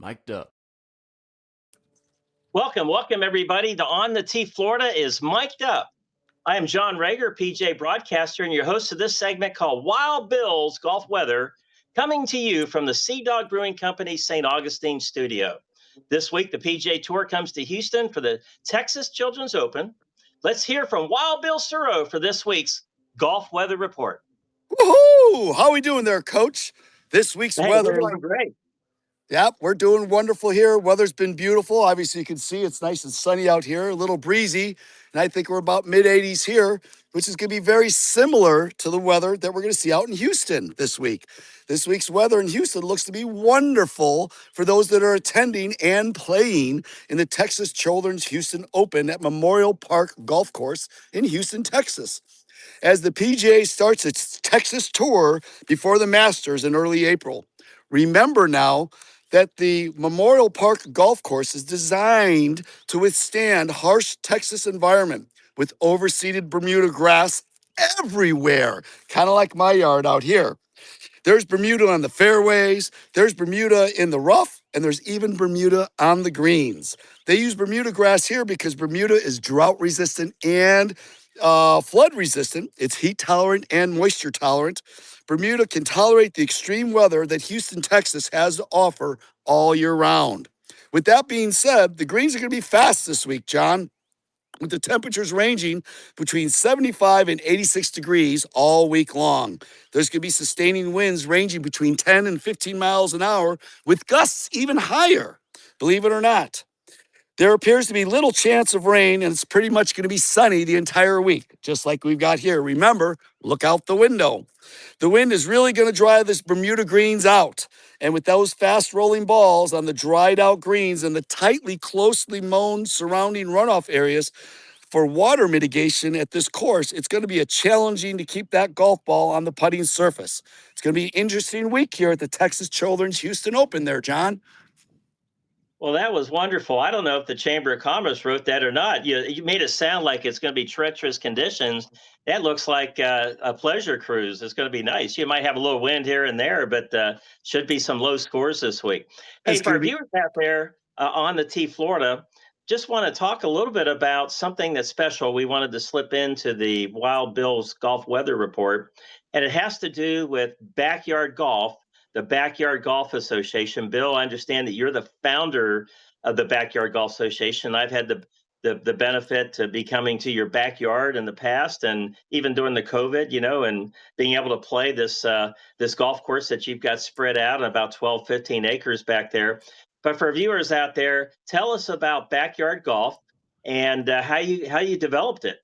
Mic'd up. Welcome everybody to On the Tee Florida is mic'd up. I am John Reger, PGA broadcaster, and your host of this segment called Wild Bill's Golf Weather, coming to you from the Sea Dog Brewing Company St. Augustine studio. This week, the PGA Tour comes to Houston for the Texas Children's Open. Let's hear from Wild Bill Suro for this week's Golf Weather Report. Woohoo! How are we doing there, Coach? This week's Hey, weather. we're doing great. Yep, we're doing wonderful here. Weather's been beautiful. Obviously, you can see it's nice and sunny out here, a little breezy. And I think we're about mid-80s here, which is going to be very similar to the weather that we're going to see out in Houston this week. This week's weather in Houston looks to be wonderful for those that are attending and playing in the Texas Children's Houston Open at Memorial Park Golf Course in Houston, Texas. As the PGA starts its Texas tour before the Masters in early April. Remember now that the Memorial Park Golf Course is designed to withstand harsh Texas environment with overseeded Bermuda grass everywhere, kind of like my yard out here. There's Bermuda on the fairways, there's Bermuda in the rough, and there's even Bermuda on the greens. They use Bermuda grass here because Bermuda is drought resistant and flood resistant. It's heat tolerant and moisture tolerant. Bermuda can tolerate the extreme weather that Houston, Texas has to offer all year round. With that being said, the greens are going to be fast this week, John, with the temperatures ranging between 75 and 86 degrees all week long. There's going to be sustaining winds ranging between 10 and 15 miles an hour, with gusts even higher, believe it or not. There appears to be little chance of rain, and it's pretty much going to be sunny the entire week, just like we've got here. Remember, look out the window. The wind is really going to dry this Bermuda greens out. And with those fast rolling balls on the dried out greens and the tightly, closely mown surrounding runoff areas for water mitigation at this course, it's going to be challenging to keep that golf ball on the putting surface. It's going to be an interesting week here at the Texas Children's Houston Open there, John. Well, that was wonderful. I don't know if the Chamber of Commerce wrote that or not. You made it sound like it's going to be treacherous conditions. That looks like a pleasure cruise. It's going to be nice. You might have a little wind here and there, but should be some low scores this week. Hey, for our viewers out there on the Tee Florida, just want to talk a little bit about something that's special. We wanted to slip into the Wild Bill's Golf Weather Report, and it has to do with backyard golf. The Backyard Golf Association. Bill, I understand that you're the founder of the Backyard Golf Association. I've had the benefit to be coming to your backyard in the past, and even during the COVID, and being able to play this golf course that you've got spread out on about 12, 15 acres back there. But for viewers out there, tell us about backyard golf and how you developed it.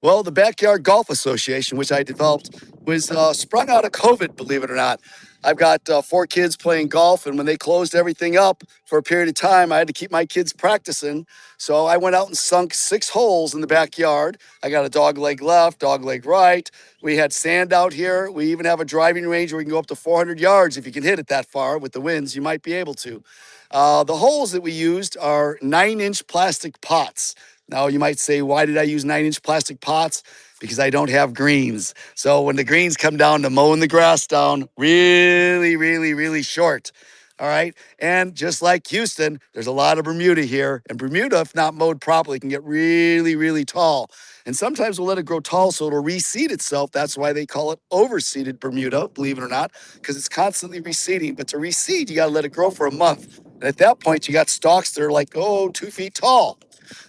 Well, the Backyard Golf Association, which I developed, was sprung out of COVID, believe it or not. I've got 4 kids playing golf, and when they closed everything up for a period of time, I had to keep my kids practicing. So I went out and sunk 6 holes in the backyard. I got a dog leg left, dog leg right. We had sand out here. We even have a driving range where we can go up to 400 yards. If you can hit it that far with the winds, you might be able to. The holes that we used are 9-inch plastic pots. Now, you might say, why did I use 9-inch plastic pots? Because I don't have greens. So when the greens come down to mowing the grass down, really, really, really short. All right. And just like Houston, there's a lot of Bermuda here. And Bermuda, if not mowed properly, can get really, really tall. And sometimes we'll let it grow tall so it'll reseed itself. That's why they call it overseeded Bermuda, believe it or not, because it's constantly reseeding. But to reseed, you got to let it grow for a month. And at that point, you got stalks that are like, 2 feet tall.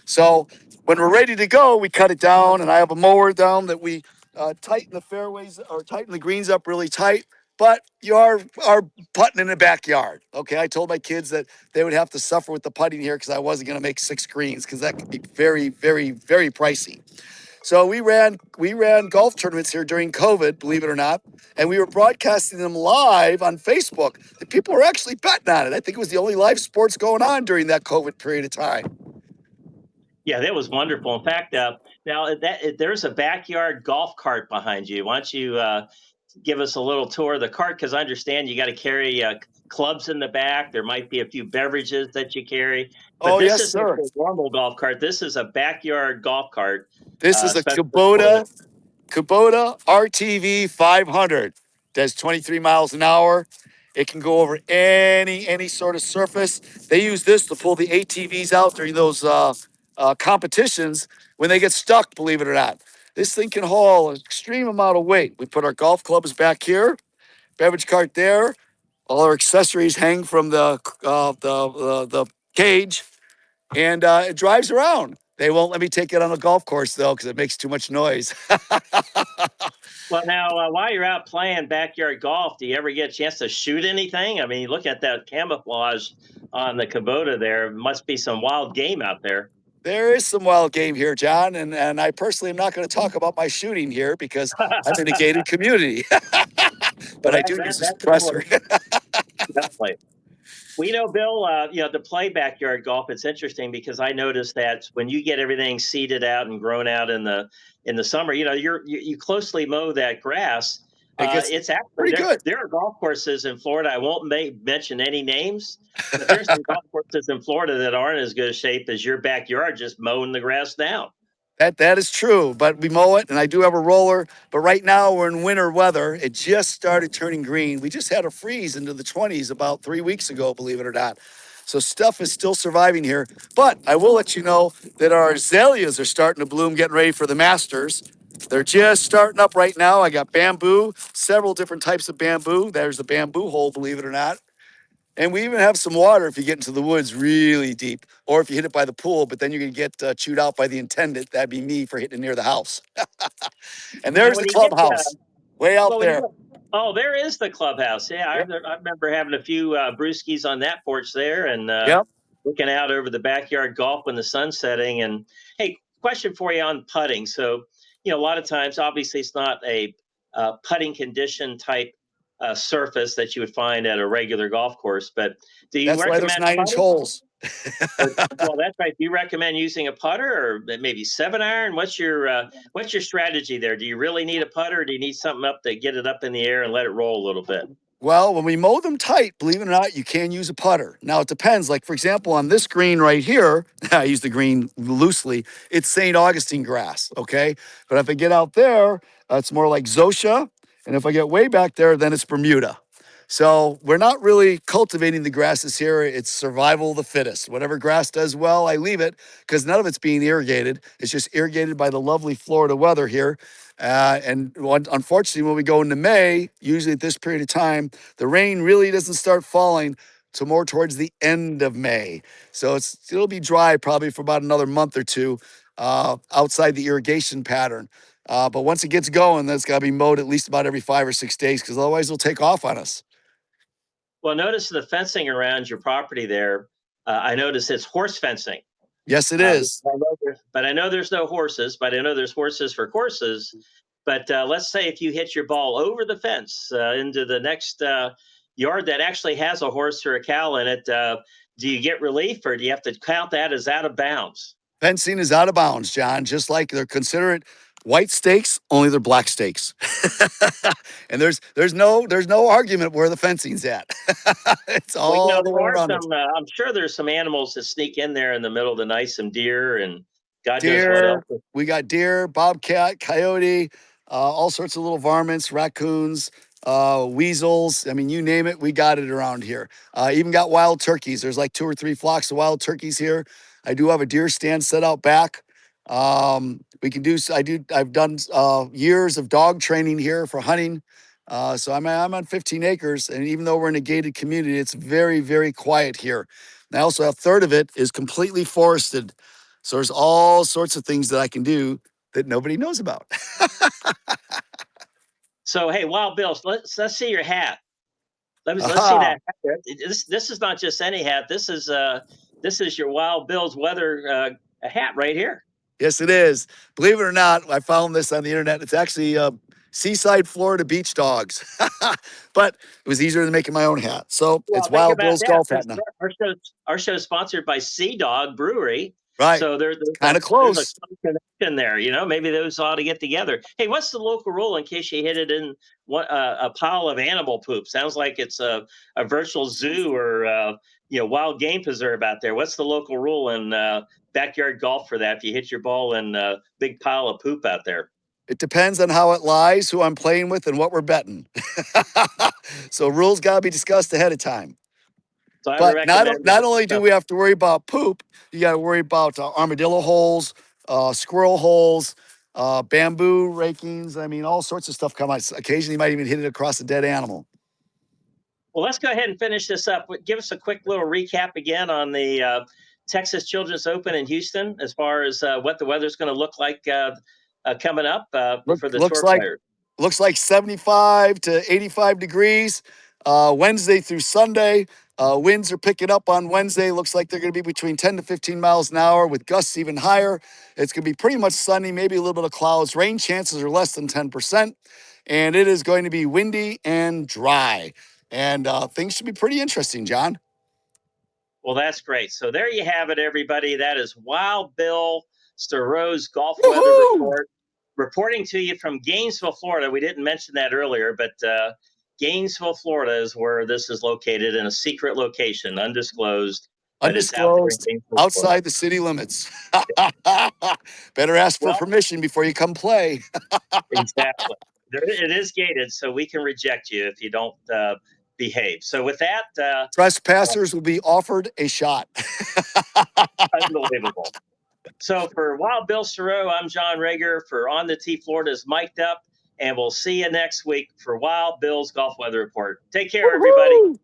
So when we're ready to go, we cut it down, and I have a mower down that we tighten the fairways or tighten the greens up really tight. But you are putting in the backyard. Okay, I told my kids that they would have to suffer with the putting here because I wasn't going to make 6 greens because that could be very, very, very pricey. So we ran golf tournaments here during COVID, believe it or not, and we were broadcasting them live on Facebook. The people were actually betting on it. I think it was the only live sports going on during that COVID period of time. Yeah, that was wonderful. In fact, now there's a backyard golf cart behind you. Why don't you give us a little tour of the cart? Because I understand you got to carry clubs in the back. There might be a few beverages that you carry. But this isn't a normal golf cart. This is a backyard golf cart. This is a Kubota RTV 500. Does 23 miles an hour. It can go over any sort of surface. They use this to pull the ATVs out during those competitions when they get stuck, believe it or not. This thing can haul an extreme amount of weight. We put our golf clubs back here, beverage cart there. All our accessories hang from the cage, and it drives around. They won't let me take it on a golf course though, because it makes too much noise. Well, now, while you're out playing backyard golf, do you ever get a chance to shoot anything? I mean, you look at that camouflage on the Kubota there. Must be some wild game out there. There is some wild game here, John, and I personally am not going to talk about my shooting here because I'm in a gated community, Well, but I do use a that's suppressor. important. Definitely. Well, Bill, to play backyard golf, it's interesting because I noticed that when you get everything seeded out and grown out in the summer, you closely mow that grass. It gets It's actually pretty good. there are golf courses in Florida. I won't mention any names, but there's some golf courses in Florida that aren't as good a shape as your backyard, just mowing the grass down. That is true, but we mow it, and I do have a roller. But right now we're in winter weather. It just started turning green. We just had a freeze into the 20s about 3 weeks ago, believe it or not. So stuff is still surviving here. But I will let you know that our azaleas are starting to bloom, getting ready for the Masters. They're just starting up right now. I got bamboo, several different types of bamboo. There's the bamboo hole, believe it or not. And we even have some water if you get into the woods really deep, or if you hit it by the pool, but then you're going to get chewed out by the intendant. That'd be me for hitting it near the house. And Now, there's when the you get clubhouse way out well, when you there. get oh, there is the clubhouse. Yeah, Yep. I remember having a few brewskis on that porch there, and Yep. looking out over the backyard golf when the sun's setting. And hey, question for you on putting. So, a lot of times, obviously, it's not a putting condition type surface that you would find at a regular golf course. But do you That's why there's recommend 9-inch putting? holes. Well, that's right. Do you recommend using a putter or maybe 7-iron? What's your strategy there? Do you really need a putter, or do you need something up to get it up in the air and let it roll a little bit? Well, when we mow them tight, believe it or not, you can use a putter. Now, it depends. Like, for example, on this green right here, I use the green loosely, it's St. Augustine grass, okay? But if I get out there, it's more like Zosha. And if I get way back there, then it's Bermuda. So we're not really cultivating the grasses here. It's survival of the fittest. Whatever grass does well, I leave it because none of it's being irrigated. It's just irrigated by the lovely Florida weather here. Unfortunately, when we go into May, usually at this period of time, the rain really doesn't start falling till more towards the end of May. So it'll be dry probably for about another month or two outside the irrigation pattern. But once it gets going, then it's got to be mowed at least about every 5 or 6 days because otherwise it'll take off on us. Well, notice the fencing around your property there. I notice it's horse fencing. Yes, it is. But I know there's no horses, but I know there's horses for courses. But let's say if you hit your ball over the fence into the next yard that actually has a horse or a cow in it, do you get relief, or do you have to count that as out of bounds? Fencing is out of bounds, John. Just like they're considered white stakes, only they're black stakes. And there's no argument where the fencing's at. It's Well, all the way there are around us. some. I'm sure there's some animals that sneak in there in the middle of the night, some deer, and God knows what else. Deer, we got deer, bobcat, coyote, all sorts of little varmints, raccoons, weasels. I mean, you name it, we got it around here. Even got wild turkeys. There's like 2 or 3 flocks of wild turkeys here. I do have a deer stand set out back. We can do. I've done years of dog training here for hunting. So I'm on 15 acres, and even though we're in a gated community, it's very, very quiet here. And I also have a third of it is completely forested. So there's all sorts of things that I can do that nobody knows about. So hey, Wild Bills, let's see your hat. Let's see Aha. that hat there. This is not just any hat. This is your Wild Bills weather hat right here. Yes, it is. Believe it or not, I found this on the internet. It's actually Seaside, Florida beach dogs. But it was easier than making my own hat. So it's Well, think Wild about Bill's that golf hat because now. our show's sponsored by Sea Dog Brewery. Right. So Kind of there's a close. connection there. Maybe those ought to get together. Hey, what's the local rule in case you hit it in a pile of animal poop? Sounds like it's a virtual zoo or wild game preserve out there. What's the local rule in backyard golf for that? If you hit your ball in a big pile of poop out there? It depends on how it lies, who I'm playing with, and what we're betting. So rules got to be discussed ahead of time. So I would But recommend not only do stuff. we have to worry about poop, you got to worry about armadillo holes, squirrel holes, bamboo rakings. I mean, all sorts of stuff come out. Occasionally, you might even hit it across a dead animal. Well, let's go ahead and finish this up. Give us a quick little recap again on the Texas Children's Open in Houston, as far as what the weather's going to look like coming up for the Looks tour like players. 75 to 85 degrees Wednesday through Sunday. Winds are picking up on Wednesday. Looks like they're going to be between 10 to 15 miles an hour with gusts even higher. It's going to be pretty much sunny, maybe a little bit of clouds. Rain chances are less than 10%. And it is going to be windy and dry. And things should be pretty interesting, John. Well, that's great. So there you have it, everybody. That is Wild Bill Storeau's golf weather Woohoo! report, reporting to you from Gainesville, Florida. We didn't mention that earlier, but Gainesville, Florida is where this is located, in a secret location, undisclosed, but it's out there in Undisclosed, Gainesville, Florida. outside the city limits. Better ask for Well, permission before you come play. exactly. It is gated, so we can reject you if you don't behave. So with that, Trespassers will be offered a shot. unbelievable. So for Wild Bill Storeau, I'm John Reger. For On the Tee, Florida's Mic'd Up, and we'll see you next week for Wild Bill's Golf Weather Report. Take care, everybody. Woohoo!